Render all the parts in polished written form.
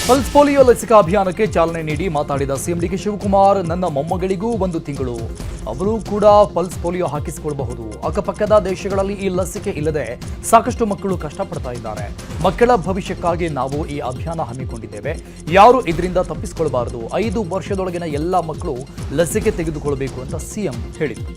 Pulse polio ಲಸಿಕಾ ಅಭಿಯಾನಕ್ಕೆ ಚಾಲನೆ ನೀಡಿ ಮಾತಾಡಿದ ಸಿಎಂ ಡಿಕೆ ಶಿವಕುಮಾರ್, ನನ್ನ ಮೊಮ್ಮಗಳಿಗೂ 1 ತಿಂಗಳು, ಅವರು ಕೂಡ ಪಲ್ಸ್ ಪೋಲಿಯೋ ಹಾಕಿಸಿಕೊಳ್ಳಬಹುದು. ಅಕ್ಕಪಕ್ಕದ ದೇಶಗಳಲ್ಲಿ ಈ ಲಸಿಕೆ ಇಲ್ಲದೆ ಸಾಕಷ್ಟು ಮಕ್ಕಳು ಕಷ್ಟಪಡ್ತಾ ಇದ್ದಾರೆ. ಮಕ್ಕಳ ಭವಿಷ್ಯಕ್ಕಾಗಿ ನಾವು ಈ ಅಭಿಯಾನ ಹಮ್ಮಿಕೊಂಡಿದ್ದೇವೆ. ಯಾರು ಇದರಿಂದ ತಪ್ಪಿಸಿಕೊಳ್ಳಬಾರದು. 5 ವರ್ಷದೊಳಗಿನ ಎಲ್ಲ ಮಕ್ಕಳು ಲಸಿಕೆ ತೆಗೆದುಕೊಳ್ಳಬೇಕು ಅಂತ ಸಿಎಂ ಹೇಳಿದರು.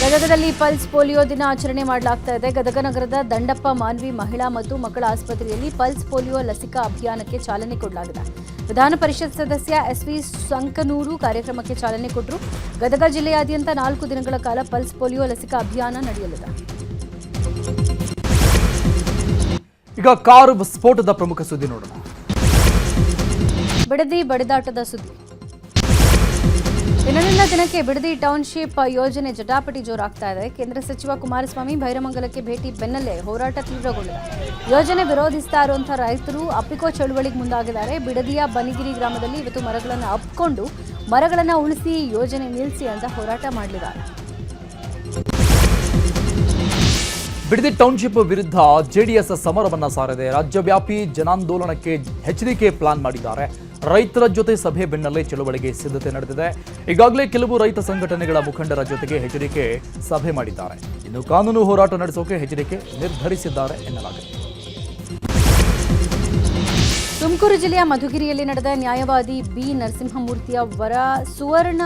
ಗದಗದಲ್ಲಿ ಪಲ್ಸ್ ಪೋಲಿಯೋ ದಿನ ಆಚರಣೆ ಮಾಡಲಾಗ್ತಾ ಇದೆ. ಗದಗ ನಗರದ ದಂಡಪ್ಪ ಮಾನ್ವಿ ಮಹಿಳಾ ಮತ್ತು ಮಕ್ಕಳ ಆಸ್ಪತ್ರೆಯಲ್ಲಿ ಪಲ್ಸ್ ಪೋಲಿಯೋ ಲಸಿಕಾ ಅಭಿಯಾನಕ್ಕೆ ಚಾಲನೆ ಕೊಡಲಾಗಿದೆ. ವಿಧಾನ ಪರಿಷತ್ ಸದಸ್ಯ ಎಸ್ವಿ ಸಂಕನೂರು ಕಾರ್ಯಕ್ರಮಕ್ಕೆ ಚಾಲನೆ ಕೊಟ್ಟರು. ಗದಗ ಜಿಲ್ಲೆಯಾದ್ಯಂತ 4 ದಿನಗಳ ಕಾಲ ಪಲ್ಸ್ ಪೋಲಿಯೋ ಲಸಿಕಾ ಅಭಿಯಾನ ನಡೆಯಲಿದೆ. ಈಗ ಕಾರು ಸ್ಫೋಟದ ಪ್ರಮುಖ ಸುದ್ದಿ ನೋಡೋಣ. ಬಿಡದಿ ಬಡಿದಾಟದ ಸುದ್ದಿ. ದಿನದಿಂದ ದಿನಕ್ಕೆ ಬಿಡದಿ ಟೌನ್ಶಿಪ್ ಯೋಜನೆ ಜಟಾಪಟಿ ಜೋರಾಗ್ತಾ ಇದೆ. ಕೇಂದ್ರ ಸಚಿವ ಕುಮಾರಸ್ವಾಮಿ ಭೈರಮಂಗಲಕ್ಕೆ ಭೇಟಿ ಬೆನ್ನಲ್ಲೇ ಹೋರಾಟ ತೀವ್ರಗೊಂಡಿದೆ. ಯೋಜನೆ ವಿರೋಧಿಸ್ತಾ ಇರುವಂತಹ ರೈತರು ಅಪ್ಪಿಕೋ ಚಳುವಳಿಗೆ ಮುಂದಾಗಿದ್ದಾರೆ. ಬಿಡದಿಯ ಬನಿಗಿರಿ ಗ್ರಾಮದಲ್ಲಿ ಇವತ್ತು ಮರಗಳನ್ನು ಅಪ್ಪಿಕೊಂಡು ಮರಗಳನ್ನು ಉಳಿಸಿ ಯೋಜನೆ ನಿಲ್ಲಿಸಿ ಅಂತ ಹೋರಾಟ ಮಾಡಲಿದ್ದಾರೆ. ಬಿಡದಿ ಟೌನ್ಶಿಪ್ ವಿರುದ್ಧ ಜೆಡಿಎಸ್ ಸಮರವನ್ನ ಸಾರಿದೆ. ರಾಜ್ಯವ್ಯಾಪಿ ಜನಾಂದೋಲನಕ್ಕೆ ಎಚ್ಡಿಕೆ ಪ್ಲಾನ್ ಮಾಡಿದ್ದಾರೆ. ರೈತರ ಜೊತೆ ಸಭೆ ಬೆನ್ನಲ್ಲೇ ಚಳವಳಿಗೆ ಸಿದ್ಧತೆ ನಡೆದಿದೆ. ಈಗಾಗಲೇ ಕೆಲವು ರೈತ ಸಂಘಟನೆಗಳ ಮುಖಂಡರ ಜೊತೆಗೆ ಎಚ್ಡಿಕೆ ಸಭೆ ಮಾಡಿದ್ದಾರೆ. ಇನ್ನು ಕಾನೂನು ಹೋರಾಟ ನಡೆಸೋಕೆ ಎಚ್ಡಿಕೆ ನಿರ್ಧರಿಸಿದ್ದಾರೆ ಎನ್ನಲಾಗಿದೆ. ತುಮಕೂರು ಜಿಲ್ಲೆಯ ಮಧುಗಿರಿಯಲ್ಲಿ ನಡೆದ ನ್ಯಾಯವಾದಿ ಬಿ ನರಸಿಂಹಮೂರ್ತಿಯ ವರ ಸುವರ್ಣ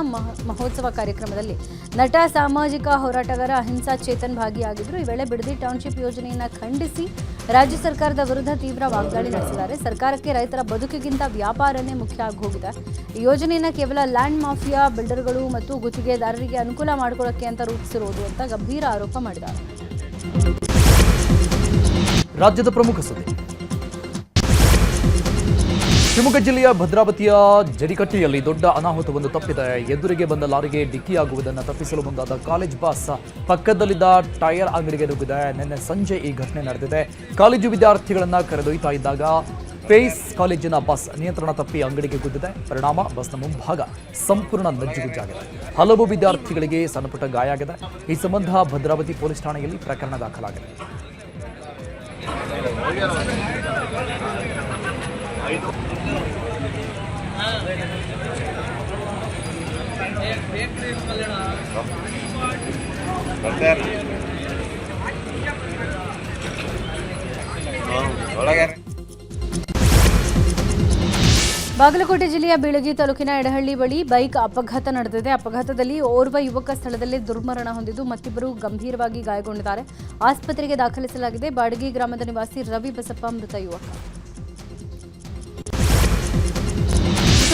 ಮಹೋತ್ಸವ ಕಾರ್ಯಕ್ರಮದಲ್ಲಿ ನಟ ಸಾಮಾಜಿಕ ಹೋರಾಟಗಾರ ಅಹಿಂಸಾ ಚೇತನ್ ಭಾಗಿಯಾಗಿದ್ದರು. ಈ ವೇಳೆ ಬಿಡದಿ ಟೌನ್ಶಿಪ್ ಯೋಜನೆಯನ್ನು ಖಂಡಿಸಿ ರಾಜ್ಯ ಸರ್ಕಾರದ ವಿರುದ್ಧ ತೀವ್ರ ವಾಗ್ದಾಳಿ ನಡೆಸಿದ್ದಾರೆ. ಸರ್ಕಾರಕ್ಕೆ ರೈತರ ಬದುಕಿಗಿಂತ ವ್ಯಾಪಾರನೇ ಮುಖ್ಯ ಆಗಿ ಹೋಗಿದೆ. ಈ ಯೋಜನೆಯನ್ನು ಕೇವಲ ಲ್ಯಾಂಡ್ ಮಾಫಿಯಾ, ಬಿಲ್ಡರ್ಗಳು ಮತ್ತು ಗುತ್ತಿಗೆದಾರರಿಗೆ ಅನುಕೂಲ ಮಾಡಿಕೊಳ್ಳಕ್ಕೆ ಅಂತ ರೂಪಿಸಿರುವುದು ಅಂತ ಗಂಭೀರ ಆರೋಪ ಮಾಡಿದ್ದಾರೆ. ರಾಜ್ಯದ ಪ್ರಮುಖ ಸುದ್ದಿ. ಶಿವಮೊಗ್ಗ ಜಿಲ್ಲೆಯ ಭದ್ರಾವತಿಯ ಜರಿಕಟ್ಟಿಯಲ್ಲಿ ದೊಡ್ಡ ಅನಾಹುತವೊಂದು ತಪ್ಪಿದೆ. ಎದುರಿಗೆ ಬಂದ ಲಾರಿಗೆ ಡಿಕ್ಕಿಯಾಗುವುದನ್ನು ತಪ್ಪಿಸಲು ಮುಂದಾದ ಕಾಲೇಜ್ ಬಸ್ ಪಕ್ಕದಲ್ಲಿದ್ದ ಟೈರ್ ಅಂಗಡಿಗೆ ನುಗ್ಗಿದೆ. ನಿನ್ನೆ ಸಂಜೆ ಈ ಘಟನೆ ನಡೆದಿದೆ. ಕಾಲೇಜು ವಿದ್ಯಾರ್ಥಿಗಳನ್ನು ಕರೆದೊಯ್ತಾ ಇದ್ದಾಗ ಪೇಸ್ ಕಾಲೇಜಿನ ಬಸ್ ನಿಯಂತ್ರಣ ತಪ್ಪಿ ಅಂಗಡಿಗೆ ಗುದ್ದಿದೆ. ಪರಿಣಾಮ ಬಸ್ನ ಮುಂಭಾಗ ಸಂಪೂರ್ಣ ನಜ್ಜುಗುಜ್ಜಾಗಿದೆ. ಹಲವು ವಿದ್ಯಾರ್ಥಿಗಳಿಗೆ ಸಣ್ಣಪುಟ್ಟ ಗಾಯ ಆಗಿದೆ. ಈ ಸಂಬಂಧ ಭದ್ರಾವತಿ ಪೊಲೀಸ್ ಠಾಣೆಯಲ್ಲಿ ಪ್ರಕರಣ ದಾಖಲಾಗಿದೆ. ಬಾಗಲಕೋಟೆ ಜಿಲ್ಲೆಯ ಬೀಳಗಿ ತಾಲೂಕಿನ ಎಡಹಳ್ಳಿ ಬಳಿ ಬೈಕ್ ಅಪಘಾತ ನಡೆದಿದೆ. ಅಪಘಾತದಲ್ಲಿ ಓರ್ವ ಯುವಕ ಸ್ಥಳದಲ್ಲೇ ದುರ್ಮರಣ ಹೊಂದಿದ್ದು ಮತ್ತಿಬ್ಬರು ಗಂಭೀರವಾಗಿ ಗಾಯಗೊಂಡಿದ್ದಾರೆ. ಆಸ್ಪತ್ರೆಗೆ ದಾಖಲಿಸಲಾಗಿದೆ. ಬಾಡಗಿ ಗ್ರಾಮದ ನಿವಾಸಿ ರವಿ ಬಸಪ್ಪ ಮೃತ ಯುವಕ.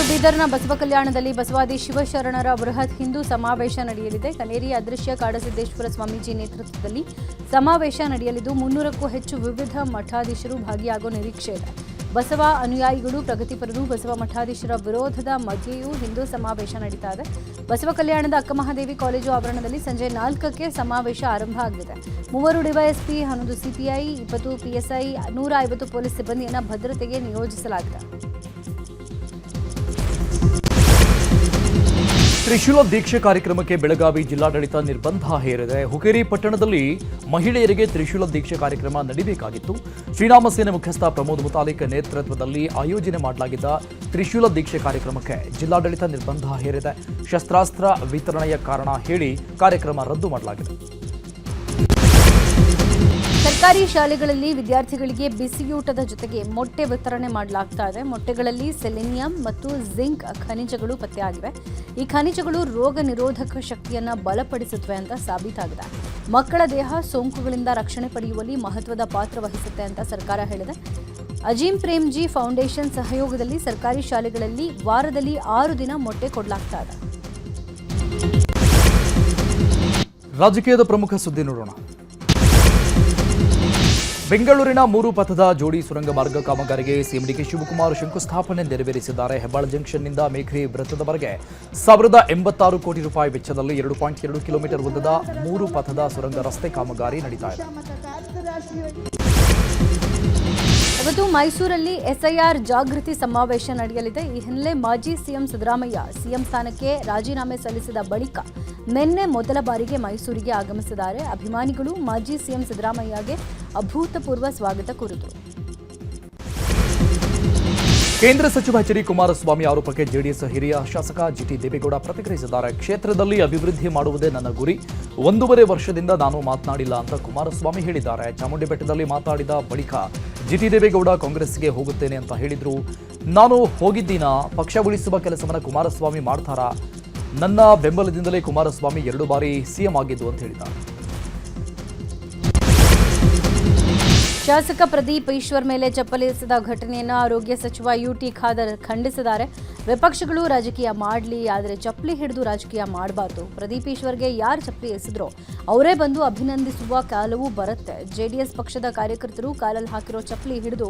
ಬೀದರ್ನ ಬಸವ ಕಲ್ಯಾಣದಲ್ಲಿ ಬಸವಾದಿ ಶಿವಶರಣರ ಬೃಹತ್ ಹಿಂದೂ ಸಮಾವೇಶ ನಡೆಯಲಿದೆ. ಕನೇರಿ ಅದೃಶ್ಯ ಕಾಡಸಿದ್ದೇಶ್ವರ ಸ್ವಾಮೀಜಿ ನೇತೃತ್ವದಲ್ಲಿ ಸಮಾವೇಶ ನಡೆಯಲಿದ್ದು 300ಕ್ಕೂ ಹೆಚ್ಚು ವಿವಿಧ ಮಠಾಧೀಶರು ಭಾಗಿಯಾಗುವ ನಿರೀಕ್ಷೆ ಇದೆ. ಬಸವ ಅನುಯಾಯಿಗಳು, ಪ್ರಗತಿಪರರು, ಬಸವ ಮಠಾಧೀಶರ ವಿರೋಧದ ಮಧ್ಯೆಯೂ ಹಿಂದೂ ಸಮಾವೇಶ ನಡೀತಾ ಇದೆ. ಬಸವ ಕಲ್ಯಾಣದ ಅಕ್ಕಮಹಾದೇವಿ ಕಾಲೇಜು ಆವರಣದಲ್ಲಿ ಸಂಜೆ 4ಕ್ಕೆ ಸಮಾವೇಶ ಆರಂಭ ಆಗಲಿದೆ. 3 ಡಿವೈಎಸ್ಪಿ, 11 ಸಿಪಿಐ, 20 ಪಿಎಸ್ಐ, 150 ಪೊಲೀಸ್ ಸಿಬ್ಬಂದಿಯನ್ನು ಭದ್ರತೆಗೆ ನಿಯೋಜಿಸಲಾಗಿದೆ. ತ್ರಿಶೂಲ ದೀಕ್ಷೆ ಕಾರ್ಯಕ್ರಮಕ್ಕೆ ಬೆಳಗಾವಿ ಜಿಲ್ಲಾಡಳಿತ ನಿರ್ಬಂಧ ಹೇರಿದೆ. ಹುಕ್ಕೇರಿ ಪಟ್ಟಣದಲ್ಲಿ ಮಹಿಳೆಯರಿಗೆ ತ್ರಿಶೂಲ ದೀಕ್ಷೆ ಕಾರ್ಯಕ್ರಮ ನಡೆಯಬೇಕಾಗಿತ್ತು. ಶ್ರೀರಾಮ ಸೇನೆ ಮುಖ್ಯಸ್ಥ ಪ್ರಮೋದ್ ಮುತಾಲಿಕ್ ನೇತೃತ್ವದಲ್ಲಿ ಆಯೋಜನೆ ಮಾಡಲಾಗಿದ್ದ ತ್ರಿಶೂಲ ದೀಕ್ಷೆ ಕಾರ್ಯಕ್ರಮಕ್ಕೆ ಜಿಲ್ಲಾಡಳಿತ ನಿರ್ಬಂಧ ಹೇರಿದೆ. ಶಸ್ತ್ರಾಸ್ತ್ರ ವಿತರಣೆಯ ಕಾರಣ ಹೇಳಿ ಕಾರ್ಯಕ್ರಮ ರದ್ದು ಮಾಡಲಾಗಿದೆ. ಸರ್ಕಾರಿ ಶಾಲೆಗಳಲ್ಲಿ ವಿದ್ಯಾರ್ಥಿಗಳಿಗೆ ಬಿಸಿಯೂಟದ ಜೊತೆಗೆ ಮೊಟ್ಟೆ ವಿತರಣೆ ಮಾಡಲಾಗ್ತಾ ಇದೆ. ಮೊಟ್ಟೆಗಳಲ್ಲಿ ಸೆಲೆನಿಯಂ ಮತ್ತು ಜಿಂಕ್ ಖನಿಜಗಳು ಪತ್ತೆಯಾಗಿವೆ. ಈ ಖನಿಜಗಳು ರೋಗ ನಿರೋಧಕ ಶಕ್ತಿಯನ್ನು ಬಲಪಡಿಸುತ್ತವೆ ಅಂತ ಸಾಬೀತಾಗಿದೆ. ಮಕ್ಕಳ ದೇಹ ಸೋಂಕುಗಳಿಂದ ರಕ್ಷಣೆ ಪಡೆಯುವಲ್ಲಿ ಮಹತ್ವದ ಪಾತ್ರ ವಹಿಸುತ್ತೆ ಅಂತ ಸರ್ಕಾರ ಹೇಳಿದೆ. ಅಜೀಂ ಪ್ರೇಮ್ಜಿ ಫೌಂಡೇಶನ್ ಸಹಯೋಗದಲ್ಲಿ ಸರ್ಕಾರಿ ಶಾಲೆಗಳಲ್ಲಿ ವಾರದಲ್ಲಿ 6 ದಿನ ಮೊಟ್ಟೆ ಕೊಡಲಾಗ್ತಾ ಇದೆ. ರಾಜಕೀಯದ ಪ್ರಮುಖ ಸುದ್ದಿ ನೋಡೋಣ. ಬೆಂಗಳೂರಿನ 3 ಪಥದ ಜೋಡಿ ಸುರಂಗ ಮಾರ್ಗ ಕಾಮಗಾರಿಗೆ ಸಿಎಂ ಡಿಕೆ ಶಿವಕುಮಾರ್ ಶಂಕುಸ್ಥಾಪನೆ ನೆರವೇರಿಸಿದ್ದಾರೆ. ಹೆಬ್ಬಾಳ ಜಂಕ್ಷನ್ನಿಂದ ಮೇಘರಿ ವೃತ್ತದವರೆಗೆ 1086 ಕೋಟಿ ರೂಪಾಯಿ ವೆಚ್ಚದಲ್ಲಿ 2.2 ಕಿಲೋಮೀಟರ್ ಉದ್ದದ 3 ಪಥದ ಸುರಂಗ ರಸ್ತೆ ಕಾಮಗಾರಿ ನಡೀತಾ ಇದೆ. ಇವತ್ತು ಮೈಸೂರಲ್ಲಿ ಎಸ್ಐಆರ್ ಜಾಗೃತಿ ಸಮಾವೇಶ ನಡೆಯಲಿದೆ. ಈ ಹಿನ್ನೆಲೆ ಮಾಜಿ ಸಿಎಂ ಸಿದ್ದರಾಮಯ್ಯ ಸಿಎಂ ಸ್ಥಾನಕ್ಕೆ ರಾಜೀನಾಮೆ ಸಲ್ಲಿಸಿದ ಬಳಿಕ ನಿನ್ನೆ ಮೊದಲ ಬಾರಿಗೆ ಮೈಸೂರಿಗೆ ಆಗಮಿಸಿದ್ದಾರೆ. ಅಭಿಮಾನಿಗಳು ಮಾಜಿ ಸಿಎಂ ಸಿದ್ದರಾಮಯ್ಯಗೆ ಅಭೂತಪೂರ್ವ ಸ್ವಾಗತ ಕೋರಿದರು. ಕೇಂದ್ರ ಸಚಿವ ಎಚ್ ಡಿ ಕುಮಾರಸ್ವಾಮಿ ಆರೋಪಕ್ಕೆ ಜೆಡಿಎಸ್ ಹಿರಿಯ ಶಾಸಕ ಜಿಟಿ ದೇವೇಗೌಡ ಪ್ರತಿಕ್ರಿಯಿಸಿದ್ದಾರೆ. ಕ್ಷೇತ್ರದಲ್ಲಿ ಅಭಿವೃದ್ಧಿ ಮಾಡುವುದೇ ನನ್ನ ಗುರಿ. 1.5 ವರ್ಷದಿಂದ ನಾನು ಮಾತನಾಡಿಲ್ಲ ಅಂತ ಕುಮಾರಸ್ವಾಮಿ ಹೇಳಿದ್ದಾರೆ. ಚಾಮುಂಡಿ ಬೆಟ್ಟದಲ್ಲಿ ಮಾತಾಡಿದ ಬಳಿಕ ಜಿಟಿ ದೇವೇಗೌಡ ಕಾಂಗ್ರೆಸ್ಗೆ ಹೋಗುತ್ತೇನೆ ಅಂತ ಹೇಳಿದ್ರು. ನಾನು ಹೋಗಿದ್ದೀನ, ಪಕ್ಷ ಉಳಿಸುವ ಕೆಲಸವನ್ನು ಕುಮಾರಸ್ವಾಮಿ ಮಾಡ್ತಾರಾ? ನನ್ನ ಬೆಂಬಲದಿಂದಲೇ ಕುಮಾರಸ್ವಾಮಿ 2 ಬಾರಿ ಸಿಎಂ ಆಗಿದ್ದು ಅಂತ ಹೇಳಿದ್ದಾರೆ. ಶಾಸಕ ಪ್ರದೀಪ್ ಈಶ್ವರ್ ಮೇಲೆ ಚಪ್ಪಲಿ ಎಸೆದ ಘಟನೆಯನ್ನು ಆರೋಗ್ಯ ಸಚಿವ ಯುಟಿ ಖಾದರ್ ಖಂಡಿಸಿದ್ದಾರೆ. ವಿಪಕ್ಷಗಳು ರಾಜಕೀಯ ಮಾಡಲಿ, ಆದರೆ ಚಪ್ಪಲಿ ಹಿಡಿದು ರಾಜಕೀಯ ಮಾಡಬಾರ್ದು. ಪ್ರದೀಪ್ ಈಶ್ವರ್ಗೆ ಯಾರು ಚಪ್ಪಲಿ ಎಸೆದ್ರೋ ಅವರೇ ಬಂದು ಅಭಿನಂದಿಸುವ ಕಾಲವೂ ಬರುತ್ತೆ. ಜೆಡಿಎಸ್ ಪಕ್ಷದ ಕಾರ್ಯಕರ್ತರು ಕಾಲಲ್ಲಿ ಹಾಕಿರೋ ಚಪ್ಪಲಿ ಹಿಡಿದು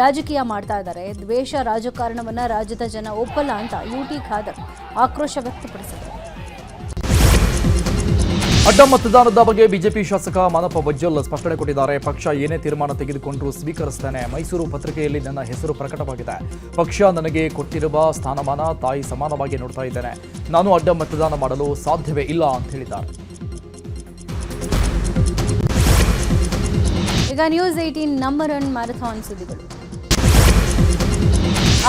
ರಾಜಕೀಯ ಮಾಡ್ತಾ ಇದ್ದಾರೆ. ದ್ವೇಷ ರಾಜಕಾರಣವನ್ನ ರಾಜ್ಯದ ಜನ ಒಪ್ಪಲ್ಲ ಅಂತ ಯುಟಿ ಖಾದರ್ ಆಕ್ರೋಶ ವ್ಯಕ್ತಪಡಿಸಿದರು. ಅಡ್ಡ ಮತದಾನದ ಬಗ್ಗೆ ಬಿಜೆಪಿ ಶಾಸಕ ಮಾನಪ್ಪ ವಜ್ಜಲ್ ಸ್ಪಷ್ಟನೆ ಕೊಟ್ಟಿದ್ದಾರೆ. ಪಕ್ಷ ಏನೇ ತೀರ್ಮಾನ ತೆಗೆದುಕೊಂಡರೂ ಸ್ವೀಕರಿಸುತ್ತೇನೆ. ಮೈಸೂರು ಪತ್ರಿಕೆಯಲ್ಲಿ ನನ್ನ ಹೆಸರು ಪ್ರಕಟವಾಗಿದೆ. ಪಕ್ಷ ನನಗೆ ಕೊಟ್ಟಿರುವ ಸ್ಥಾನಮಾನ ತಾಯಿ ಸಮಾನವಾಗಿ ನೋಡ್ತಾ ಇದ್ದೇನೆ. ನಾನು ಅಡ್ಡ ಮತದಾನ ಮಾಡಲು ಸಾಧ್ಯವೇ ಇಲ್ಲ ಅಂತ ಹೇಳಿದ್ದಾರೆ. ಈಗ ನ್ಯೂಸ್ 18 ನಂಬರ್ 1 ಮ್ಯಾರಥಾನ್ ಸುದ್ದಿಗಳು.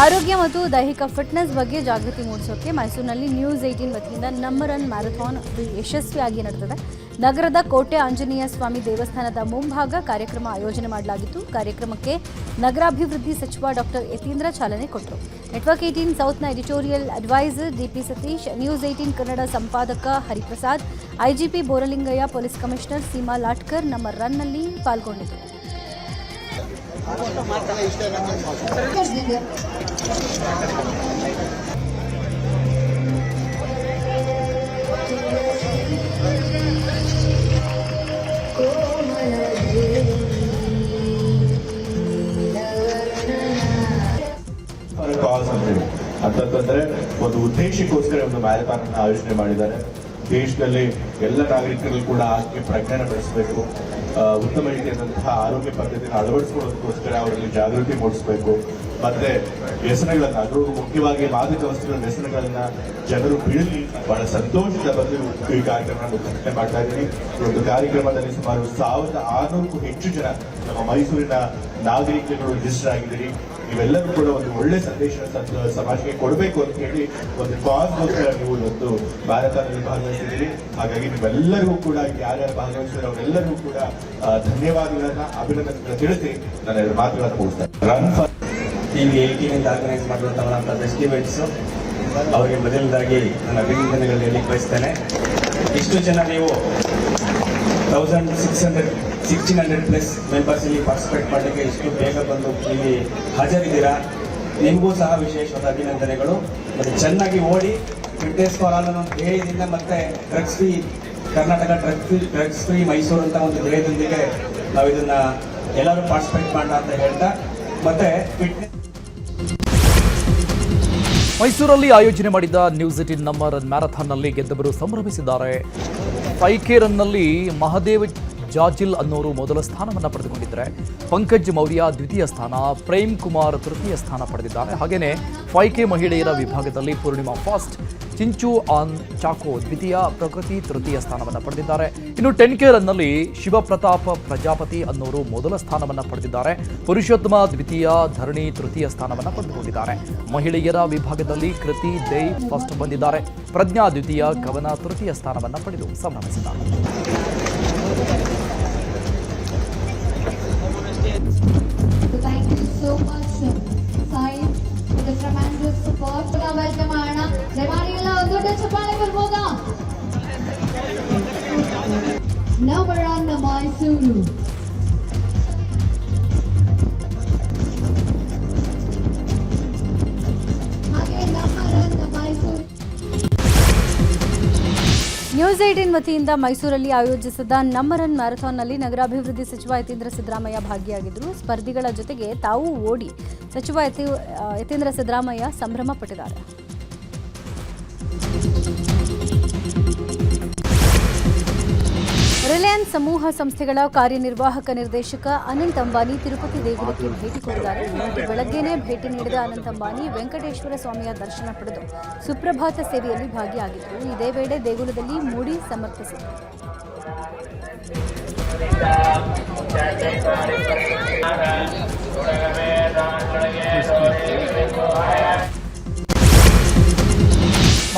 ಆರೋಗ್ಯ ಮತ್ತು ದೈಹಿಕ ಫಿಟ್ನೆಸ್ ಬಗ್ಗೆ ಜಾಗೃತಿ ಮೂಡಿಸೋಕೆ ಮೈಸೂರಿನಲ್ಲಿ ನ್ಯೂಸ್ 18 ವತಿಯಿಂದ ನಂಬರ್ 1 ಮ್ಯಾರಥಾನ್ ಯಶಸ್ವಿಯಾಗಿ ನಡೆದಿದೆ. ನಗರದ ಕೋಟೆ ಆಂಜನೇಯ ಸ್ವಾಮಿ ದೇವಸ್ಥಾನದ ಮುಂಭಾಗ ಕಾರ್ಯಕ್ರಮ ಆಯೋಜನೆ ಮಾಡಲಾಗಿತ್ತು. ಕಾರ್ಯಕ್ರಮಕ್ಕೆ ನಗರಾಭಿವೃದ್ಧಿ ಸಚಿವ ಡಾಕ್ಟರ್ ಯತೀಂದ್ರ ಚಾಲನೆ ಕೊಟ್ಟರು. ನೆಟ್ವರ್ಕ್ 18 ಸೌತ್ನ editorial adviser DP Satish, news 18 Kannada ಸಂಪಾದಕ Hariprasad, IGP Boralingaiah, police commissioner Seema Latkar ನಮ್ಮ ರನ್ನಲ್ಲಿ ಪಾಲ್ಗೊಂಡಿದ್ದರು. ಅಂತಂದ್ರೆ ಒಂದು ಉದ್ದೇಶಕ್ಕೋಸ್ಕರ ಒಂದು ಮ್ಯಾರಥಾನ್ ಅನ್ನು ಆಯೋಜನೆ ಮಾಡಿದ್ದಾರೆ. ದೇಶದಲ್ಲಿ ಎಲ್ಲ ನಾಗರಿಕರು ಕೂಡ ಆಕೆ ಪ್ರಜ್ಞಾನ ಬೆಳೆಸಬೇಕು, ಉತ್ತಮ ರೀತಿಯಾದಂತಹ ಆರೋಗ್ಯ ಪದ್ಧತಿಯನ್ನು ಅಳವಡಿಸಿಕೊಳ್ಳೋದಕ್ಕೋಸ್ಕರ ಅವರಲ್ಲಿ ಜಾಗೃತಿ ಮೂಡಿಸಬೇಕು. ಮತ್ತೆ ವ್ಯಸನಗಳನ್ನ, ಅದರಲ್ಲೂ ಮುಖ್ಯವಾಗಿ ಮಾದಕ ವಸ್ತುಗಳ ವ್ಯಸನಗಳನ್ನ ಜನರು ಬಿಡಲಿ. ಬಹಳ ಸಂತೋಷದ ಬಂದು ಈ ಕಾರ್ಯಕ್ರಮ ಉದ್ಘಾಟನೆ ಮಾಡ್ತಾ ಇದ್ದೀನಿ. ಈ ಒಂದು ಕಾರ್ಯಕ್ರಮದಲ್ಲಿ ಸುಮಾರು 1600ಕ್ಕೂ ಹೆಚ್ಚು ಜನ ನಮ್ಮ ಮೈಸೂರಿನ ನಾಗರಿಕರು ರಿಜಿಸ್ಟರ್ ಆಗಿದ್ದೀರಿ. ನೀವೆಲ್ಲರೂ ಕೂಡ ಒಂದು ಒಳ್ಳೆ ಸಂದೇಶ ಸಮಾಜಕ್ಕೆ ಕೊಡಬೇಕು ಅಂತ ಹೇಳಿ ಒಂದು ಕಾಸ್ಗೋಸ್ಕರ ನೀವು ಇವತ್ತು ಮ್ಯಾರಥಾನ್ನಲ್ಲಿ ಭಾಗವಹಿಸಿದ್ದೀರಿ. ಹಾಗಾಗಿ ನೀವೆಲ್ಲರಿಗೂ ಕೂಡ ಯಾರ್ಯಾರು ಭಾಗವಹಿಸಿದ್ರೆ ಅವರೆಲ್ಲರಿಗೂ ಕೂಡ ಧನ್ಯವಾದಗಳನ್ನ, ಅಭಿನಂದನೆಗಳನ್ನ ತಿಳಿಸಿ ನನ್ನ 2 ಮಾತುಗಳನ್ನು ಮುಗಿಸ್ತೇನೆ. ರನ್ ಫಾರ್ ಟಿವಿ 18 ಆರ್ಗನೈಸ್ ಮಾಡಿರುವಂತಹ ಫೆಸ್ಟಿವಲ್ಸ್ ಅವರಿಗೆ ಮೊದಲನೇದಾಗಿ ನನ್ನ ಅಭಿನಂದನೆಗಳನ್ನು ಹೇಳಿ ಬಯಸ್ತೇನೆ. ಇಷ್ಟು ಜನ ನೀವು 1600+ ಮೆಂಬರ್ಸ್ ಇಲ್ಲಿ ಪಾರ್ಟಿಸಿಪೇಟ್ ಮಾಡಲಿಕ್ಕೆ ಇಷ್ಟು ಬೇಗ ಬಂದು ಇಲ್ಲಿ ಹಾಜರಿದ್ದೀರಾ. ನಿಮಗೂ ಸಹ ವಿಶೇಷವಾದ ಅಭಿನಂದನೆಗಳು. ಮತ್ತು ಚೆನ್ನಾಗಿ ಓಡಿ ಫಿಟ್ನೆಸ್ ಫಾರ್ ಆಲ್ ಅನ್ನೋ ಧ್ಯೇಯದಿಂದ ಮತ್ತೆ drugs free Karnataka, drugs free Mysuru ಅಂತ ಒಂದು ಧ್ಯೇಯದೊಂದಿಗೆ ನಾವು ಇದನ್ನ ಎಲ್ಲರೂ ಪಾರ್ಟಿಸಿಪೇಟ್ ಮಾಡೋಣ ಅಂತ ಹೇಳ್ತಾ ಮತ್ತೆ ಫಿಟ್ನೆಸ್. ಮೈಸೂರಲ್ಲಿ ಆಯೋಜನೆ ಮಾಡಿದ್ದ ನ್ಯೂಸ್ 18 ನಂಬರ್ 1 ಮ್ಯಾರಥಾನ್ನಲ್ಲಿ ಗೆದ್ದವರು ಸಂಭ್ರಮಿಸಿದ್ದಾರೆ. 5K ರನ್ನಲ್ಲಿ ಮಹದೇವ್ ಜಾಜಿಲ್ ಅನ್ನೋರು ಮೊದಲ ಸ್ಥಾನವನ್ನು ಪಡೆದುಕೊಂಡಿದ್ದಾರೆ. ಪಂಕಜ್ ಮೌರ್ಯ ದ್ವಿತೀಯ ಸ್ಥಾನ, ಪ್ರೇಮ್ ಕುಮಾರ್ ತೃತೀಯ ಸ್ಥಾನ ಪಡೆದಿದ್ದಾರೆ. ಹಾಗೆಯೇ 5K ಮಹಿಳೆಯರ ವಿಭಾಗದಲ್ಲಿ ಪೂರ್ಣಿಮಾ ಫಾಸ್ಟ್, ಚಿಂಚು ಆನ್ ಚಾಕೋ ದ್ವಿತೀಯ, ಪ್ರಕೃತಿ ತೃತೀಯ ಸ್ಥಾನವನ್ನು ಪಡೆದಿದ್ದಾರೆ. ಇನ್ನು 10K ರನ್ನಲ್ಲಿ ಶಿವಪ್ರತಾಪ್ ಪ್ರಜಾಪತಿ ಅನ್ನೋರು ಮೊದಲ ಸ್ಥಾನವನ್ನು ಪಡೆದಿದ್ದಾರೆ. ಪುರುಷೋತ್ತಮ ದ್ವಿತೀಯ, ಧರಣಿ ತೃತೀಯ ಸ್ಥಾನವನ್ನು ಪಡೆದುಕೊಂಡಿದ್ದಾರೆ. ಮಹಿಳೆಯರ ವಿಭಾಗದಲ್ಲಿ ಕೃತಿ ದೈ ಫಸ್ಟ್ ಬಂದಿದ್ದಾರೆ. ಪ್ರಜ್ಞಾ ದ್ವಿತೀಯ, ಕವನ ತೃತೀಯ ಸ್ಥಾನವನ್ನು ಪಡೆದು ಸಂಭ್ರಮಿಸಿದ್ದಾರೆ. Thank you so much, Sai, for the tremendous support. Welcome, Anna. Devanila, Uddata Chapane Barboda. Number 1, Mysuru. Again, number 1, Mysuru. News 18 ವತಿಯಿಂದ ಮೈಸೂರಲ್ಲಿ ಆಯೋಜಿಸಿದ ನಂಬರ್ 1 ಮ್ಯಾರಥಾನ್ನಲ್ಲಿ ನಗರಾಭಿವೃದ್ಧಿ ಸಚಿವ ಯತೀಂದ್ರ ಸಿದ್ದರಾಮಯ್ಯ ಭಾಗಿಯಾಗಿದ್ದರು. ಸ್ಪರ್ಧಿಗಳ ಜೊತೆಗೆ ತಾವು ಓಡಿ ಸಚಿವ ಯತೀಂದ್ರ ಸಿದ್ದರಾಮಯ್ಯ ಸಂಭ್ರಮ ಪಟ್ಟಿದ್ದಾರೆ. ರಿಲಯನ್ಸ್ ಸಮೂಹ ಸಂಸ್ಥೆಗಳ ಕಾರ್ಯನಿರ್ವಾಹಕ ನಿರ್ದೇಶಕ ಅನಂತ್ ಅಂಬಾನಿ ತಿರುಪತಿ ದೇಗುಲಕ್ಕೆ ಭೇಟಿ ಕೊಟ್ಟಿದ್ದಾರೆ. ಇಂದು ಬೆಳಗ್ಗೆನೇ ಭೇಟಿ ನೀಡಿದ ಅನಂತ್ ಅಂಬಾನಿ ವೆಂಕಟೇಶ್ವರ ಸ್ವಾಮಿಯ ದರ್ಶನ ಪಡೆದು ಸುಪ್ರಭಾತ ಸೇವೆಯಲ್ಲಿ ಭಾಗಿಯಾಗಿದ್ದರು. ಇದೇ ವೇಳೆ ದೇಗುಲದಲ್ಲಿ ಮುಡಿ ಸಮರ್ಪಿಸಿದರು.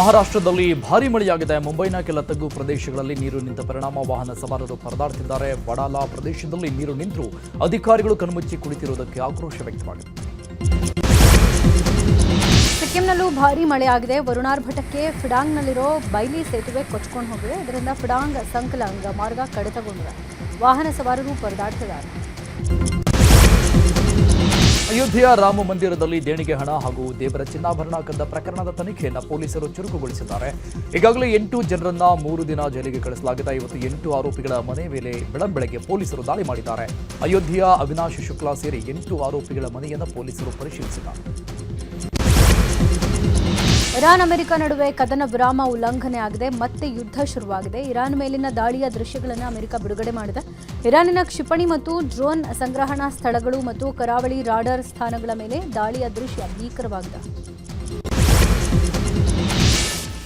ಮಹಾರಾಷ್ಟ್ರದಲ್ಲಿ ಭಾರೀ ಮಳೆಯಾಗಿದೆ. ಮುಂಬೈನ ಕೆಲ ತಗ್ಗು ಪ್ರದೇಶಗಳಲ್ಲಿ ನೀರು ನಿಂತ ಪರಿಣಾಮ ವಾಹನ ಸವಾರರು ಪರದಾಡ್ತಿದ್ದಾರೆ. ವಡಾಲಾ ಪ್ರದೇಶದಲ್ಲಿ ನೀರು ನಿಂತರೂ ಅಧಿಕಾರಿಗಳು ಕಣ್ಮುಚ್ಚಿ ಕುಳಿತಿರುವುದಕ್ಕೆ ಆಕ್ರೋಶ ವ್ಯಕ್ತವಾಗಿದೆ. ಸಿಕ್ಕಿಂನಲ್ಲೂ ಭಾರೀ ಮಳೆಯಾಗಿದೆ. ವರುಣಾರ್ಭಟಕ್ಕೆ ಫಿಡಾಂಗ್ನಲ್ಲಿರೋ ಬೈಲಿ ಸೇತುವೆ ಕೊಚ್ಕೊಂಡು ಹೋಗಿದೆ. ಇದರಿಂದ ಫಿಡಾಂಗ್ ಸಂಕಲಾಂಗ್ ಮಾರ್ಗ ಕಡಿತಗೊಂಡಿದೆ. ವಾಹನ ಸವಾರರು ಪರದಾಡ್ತಿದ್ದಾರೆ. ಅಯೋಧ್ಯೆಯ ರಾಮ ಮಂದಿರದಲ್ಲಿ ದೇಣಿಗೆ ಹಣ ಹಾಗೂ ದೇವರ ಚಿನ್ನಾಭರಣ ಕದ್ದ ಪ್ರಕರಣದ ತನಿಖೆಯನ್ನು ಪೊಲೀಸರು ಚುರುಕುಗೊಳಿಸಿದ್ದಾರೆ. ಈಗಾಗಲೇ 8 ಜನರನ್ನ 3 ದಿನ ಜೈಲಿಗೆ ಕಳಿಸಲಾಗಿದೆ. ಇವತ್ತು 8 ಆರೋಪಿಗಳ ಮನೆ ಮೇಲೆ ಬೆಳಂಬೆಳಗ್ಗೆ ಪೊಲೀಸರು ದಾಳಿ ಮಾಡಿದ್ದಾರೆ. ಅಯೋಧ್ಯೆಯ ಅವಿನಾಶ್ ಶುಕ್ಲಾ ಸೇರಿ 8 ಆರೋಪಿಗಳ ಮನೆಯನ್ನು ಪೊಲೀಸರು ಪರಿಶೀಲಿಸಿದ್ದಾರೆ. ಇರಾನ್ ಅಮೆರಿಕ ನಡುವೆ ಕದನ ವಿರಾಮ ಉಲ್ಲಂಘನೆ ಆಗಿದೆ. ಮತ್ತೆ ಯುದ್ಧ ಶುರುವಾಗಿದೆ. ಇರಾನ್ ಮೇಲಿನ ದಾಳಿಯ ದೃಶ್ಯಗಳನ್ನು ಅಮೆರಿಕ ಬಿಡುಗಡೆ ಮಾಡಿದೆ. ಇರಾನಿನ ಕ್ಷಿಪಣಿ ಮತ್ತು ಡ್ರೋನ್ ಸಂಗ್ರಹಣಾ ಸ್ಥಳಗಳು ಮತ್ತು ಕರಾವಳಿ ರಾಡಾರ್ ಸ್ಥಾನಗಳ ಮೇಲೆ ದಾಳಿಯ ದೃಶ್ಯ ಭೀಕರವಾಗಿದೆ.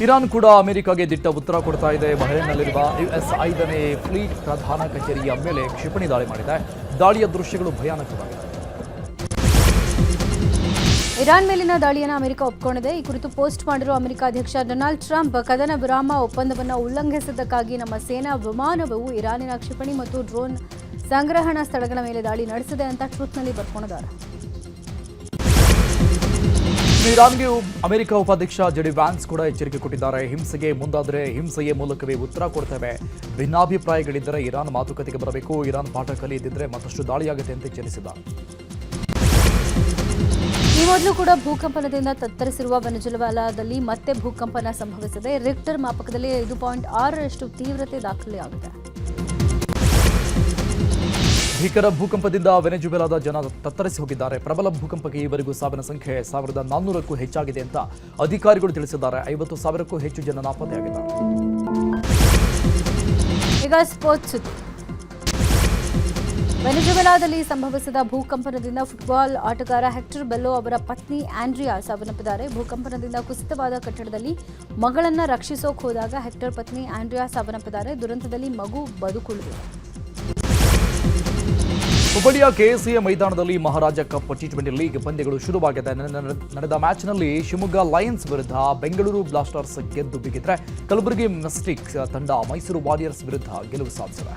ಇರಾನ್ ಕೂಡ ಅಮೆರಿಕಾಗೆ ದಿಟ್ಟ ಉತ್ತರ ಕೊಡ್ತಾ ಇದೆ. ಬಹ್ರೇನ್ನಲ್ಲಿರುವ US 5ನೇ ಫ್ಲೀಟ್ ಪ್ರಧಾನ ಕಚೇರಿಯ ಮೇಲೆ ಕ್ಷಿಪಣಿ ದಾಳಿ ಮಾಡಿದೆ. ದಾಳಿಯ ದೃಶ್ಯಗಳು ಭಯಾನಕವಾಗಿದೆ. ಇರಾನ್ ಮೇಲಿನ ದಾಳಿಯನ್ನು ಅಮೆರಿಕ ಒಪ್ಪಿಕೊಂಡಿದೆ. ಈ ಕುರಿತು ಪೋಸ್ಟ್ ಮಾಡಿರುವ ಅಮೆರಿಕ ಅಧ್ಯಕ್ಷ ಡೊನಾಲ್ಡ್ ಟ್ರಂಪ್, ಕದನ ವಿರಾಮ ಒಪ್ಪಂದವನ್ನು ಉಲ್ಲಂಘಿಸಿದ್ದಕ್ಕಾಗಿ ನಮ್ಮ ಸೇನಾ ವಿಮಾನವು ಇರಾನಿನ ಕ್ಷಿಪಣಿ ಮತ್ತು ಡ್ರೋನ್ ಸಂಗ್ರಹಣಾ ಸ್ಥಳಗಳ ಮೇಲೆ ದಾಳಿ ನಡೆಸಿದೆ ಅಂತ ಟ್ವೀಟ್ನಲ್ಲಿ ಬರ್ಕೊಂಡಿದ್ದಾರೆ. ಇರಾನ್ಗೆ ಅಮೆರಿಕ ಉಪಾಧ್ಯಕ್ಷ JD ವ್ಯಾನ್ಸ್ ಕೂಡ ಎಚ್ಚರಿಕೆ ಕೊಟ್ಟಿದ್ದಾರೆ. ಹಿಂಸೆಗೆ ಮುಂದಾದರೆ ಹಿಂಸೆಯ ಮೂಲಕವೇ ಉತ್ತರ ಕೊಡ್ತೇವೆ. ಭಿನ್ನಾಭಿಪ್ರಾಯಗಳಿದ್ದರೆ ಇರಾನ್ ಮಾತುಕತೆಗೆ ಬರಬೇಕು. ಇರಾನ್ ಪಾಠ ಕಲಿಯದಿದ್ದರೆ ಮತ್ತಷ್ಟು ದಾಳಿಯಾಗುತ್ತೆ ಅಂತ ಎಚ್ಚರಿಸಿದ್ದಾರೆ. ಈ ಮೊದಲು ಕೂಡ ಭೂಕಂಪನದಿಂದ ತತ್ತರಿಸಿರುವ ವೆನೆಜುವೆಲಾದಲ್ಲಿ ಮತ್ತೆ ಭೂಕಂಪನ ಸಂಭವಿಸಿದೆ. ರಿಕ್ಟರ್ ಮಾಪಕದಲ್ಲಿ 5.6ರಷ್ಟು ತೀವ್ರತೆ ದಾಖಲೆಯಾಗಿದೆ. ಭೀಕರ ಭೂಕಂಪದಿಂದ ವೆನೆಜುವೆಲಾದ ಜನ ತತ್ತರಿಸಿ ಹೋಗಿದ್ದಾರೆ. ಪ್ರಬಲ ಭೂಕಂಪಕ್ಕೆ ಈವರೆಗೂ ಸಾವಿನ ಸಂಖ್ಯೆ 1400ಕ್ಕೂ ಹೆಚ್ಚಾಗಿದೆ ಅಂತ ಅಧಿಕಾರಿಗಳು ತಿಳಿಸಿದ್ದಾರೆ. 50,000ಕ್ಕೂ ಹೆಚ್ಚು ಜನ ನಾಪತ್ತೆಯಾಗಿದ್ದಾರೆ. ಈಗ ಸ್ಪೋರ್ಟ್ಸ್. ವೆನೆಜುವೆಲಾದಲ್ಲಿ ಸಂಭವಿಸಿದ ಭೂಕಂಪನದಿಂದ ಫುಟ್ಬಾಲ್ ಆಟಗಾರ ಹೆಕ್ಟರ್ ಬೆಲ್ಲೋ ಅವರ ಪತ್ನಿ ಆಂಡ್ರಿಯಾ ಸಾವನ್ನಪ್ಪಿದ್ದಾರೆ. ಭೂಕಂಪನದಿಂದ ಕುಸಿತವಾದ ಕಟ್ಟಡದಲ್ಲಿ ಮಗಳನ್ನ ರಕ್ಷಿಸೋಕೆ ಹೋದಾಗ ಹೆಕ್ಟರ್ ಪತ್ನಿ ಆಂಡ್ರಿಯಾ ಸಾವನ್ನಪ್ಪಿದ್ದಾರೆ. ದುರಂತದಲ್ಲಿ ಮಗು ಬದುಕುಳಿದಿದೆ. ಹುಬ್ಬಳ್ಳಿಯ KCA ಮೈದಾನದಲ್ಲಿ ಮಹಾರಾಜ ಕಪ್ T20 ಲೀಗ್ ಪಂದ್ಯಗಳು ಶುರುವಾಗಿದೆ. ನಡೆದ ಮ್ಯಾಚ್ನಲ್ಲಿ ಶಿವಮೊಗ್ಗ ಲಯನ್ಸ್ ವಿರುದ್ಧ ಬೆಂಗಳೂರು ಬ್ಲಾಸ್ಟರ್ಸ್ ಗೆದ್ದು ಬಿಗಿದ್ರೆ, ಕಲಬುರಗಿ ಮೆಸ್ಟಿಕ್ಸ್ ತಂಡ ಮೈಸೂರು ವಾರಿಯರ್ಸ್ ವಿರುದ್ಧ ಗೆಲುವು ಸಾಧಿಸಿದೆ.